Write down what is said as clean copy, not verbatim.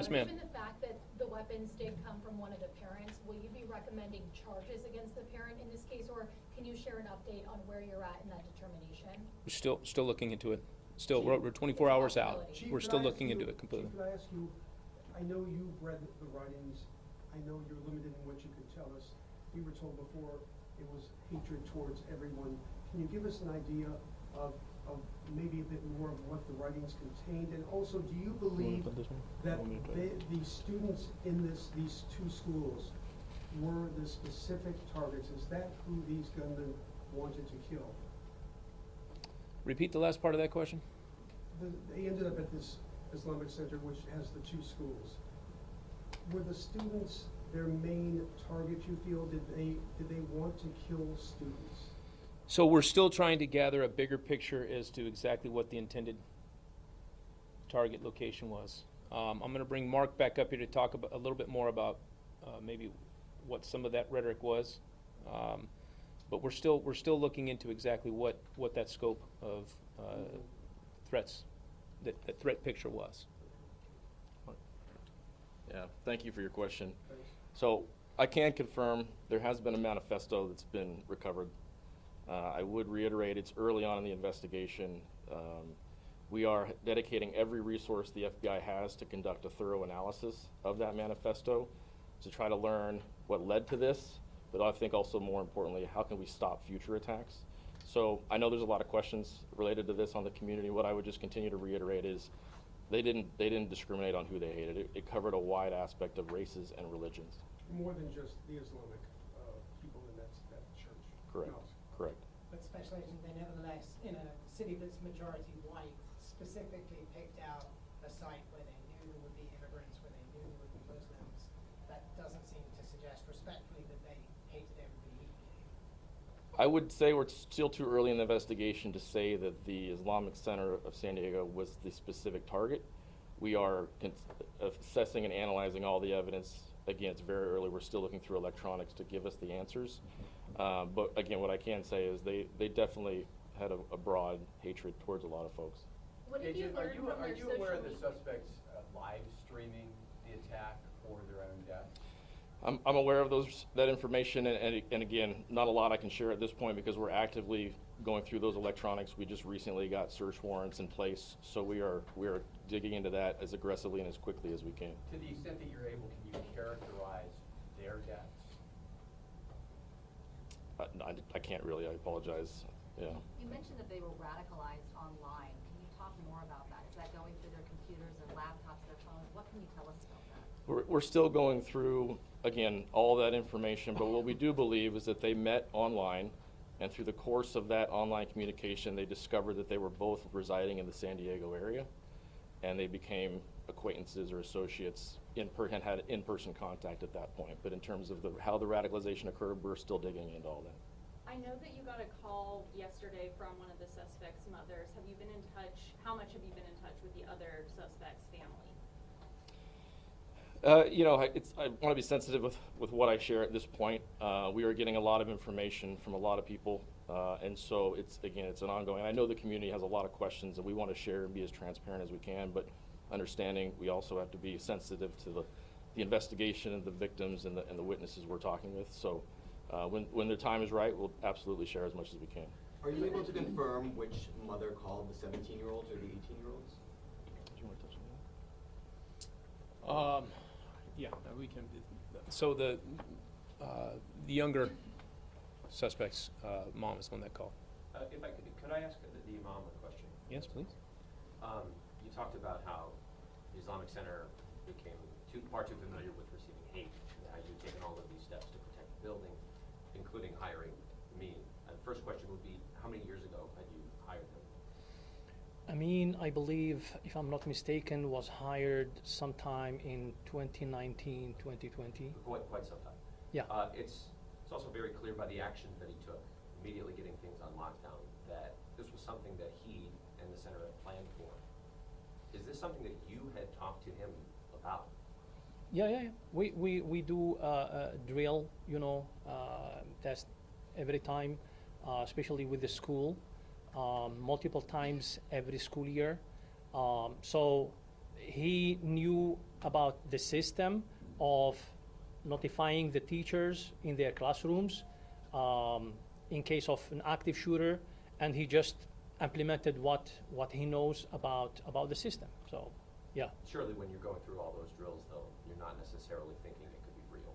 Yes, ma'am. Given the fact that the weapons did come from one of the parents, will you be recommending charges against the parent in this case, or can you share an update on where you're at in that determination? We're still looking into it. Still, Chief, we're 24 hours out. Chief, We're still looking into it completely. Chief, could I ask you, I know you've read the writings, I know you're limited in what you could tell us. We were told before it was hatred towards everyone. Can you give us an idea of maybe a bit more of what the writings contained? And also, do you believe that the students in these two schools were the specific targets? Is that who these gunmen wanted to kill? Repeat the last part of that question. They ended up at this Islamic Center, which has the two schools. Were the students their main target, you feel? Did they want to kill students? So we're still trying to gather a bigger picture as to exactly what the intended target location was. I'm going to bring Mark back up here to talk about, a little bit more about maybe what some of that rhetoric was. But we're still looking into exactly what that scope of threats, that threat picture was. Yeah, thank you for your question. Thanks. So I can confirm there has been a manifesto that's been recovered. I would reiterate it's early on in the investigation. We are dedicating every resource the FBI has to conduct a thorough analysis of that manifesto to try to learn what led to this, but I think also more importantly, how can we stop future attacks? So I know there's a lot of questions related to this on the community. What I would just continue to reiterate is they didn't discriminate on who they hated. It covered a wide aspect of races and religions. More than just the Islamic people in that church. Correct. No. Correct. But Special Agent, they nevertheless, in a city that's majority white, specifically picked out a site where they knew there would be immigrants, where they knew there would be Muslims. That doesn't seem to suggest respectfully that they hated everybody equally. I would say we're still too early in the investigation to say that the Islamic Center of San Diego was the specific target. We are assessing and analyzing all the evidence. Again, it's very early. We're still looking through electronics to give us the answers. But again, what I can say is they definitely had a broad hatred towards a lot of folks. What did you Agent, learn from are their you social aware of the media? suspects live streaming the attack or their own death? I'm aware of that information, and again, not a lot I can share at this point because we're actively going through those electronics. We just recently got search warrants in place, so we are digging into that as aggressively and as quickly as we can. To the extent that you're able, can you characterize their deaths? I can't really. I apologize. Yeah. You mentioned that they were radicalized online. Can you talk more about that? Is that going through their computers, their laptops, their phones? What can you tell us about that? We're still going through, again, all that information, but what we do believe is that they met online, and through the course of that online communication, they discovered that they were both residing in the San Diego area, and they became acquaintances or associates and had in-person contact at that point. But in terms of how the radicalization occurred, we're still digging into all that. I know that you got a call yesterday from one of the suspects' mothers. Have you been in touch? How much have you been in touch with the other suspect's family? I want to be sensitive with what I share at this point. We are getting a lot of information from a lot of people, and so it's an ongoing. I know the community has a lot of questions, and we want to share and be as transparent as we can, but understanding we also have to be sensitive to the investigation and the victims and the witnesses we're talking with. So when the time is right, we'll absolutely share as much as we can. Are you able to confirm which mother called the 17-year-olds or the 18-year-olds? Do you want to touch on that? Yeah, we can. So the younger suspect's mom is the one that called. If I could I ask the imam a question? Yes, please. You talked about how the Islamic Center became far too familiar with receiving hate, and how you've taken all of these steps to protect the building, including hiring me. And the first question would be, how many years ago had you hired them? I believe, if I'm not mistaken, was hired sometime in 2019, 2020. Quite some time. Yeah. It's also very clear by the actions that he took, immediately getting things on lockdown, that this was something that he and the center had planned for. Is this something that you had talked to him about? Yeah. We do a drill, test every time, especially with the school, multiple times every school year. So he knew about the system of notifying the teachers in their classrooms in case of an active shooter, and he just implemented what he knows about the system. So, yeah. Surely when you're going through all those drills, though, you're not necessarily thinking it could be real.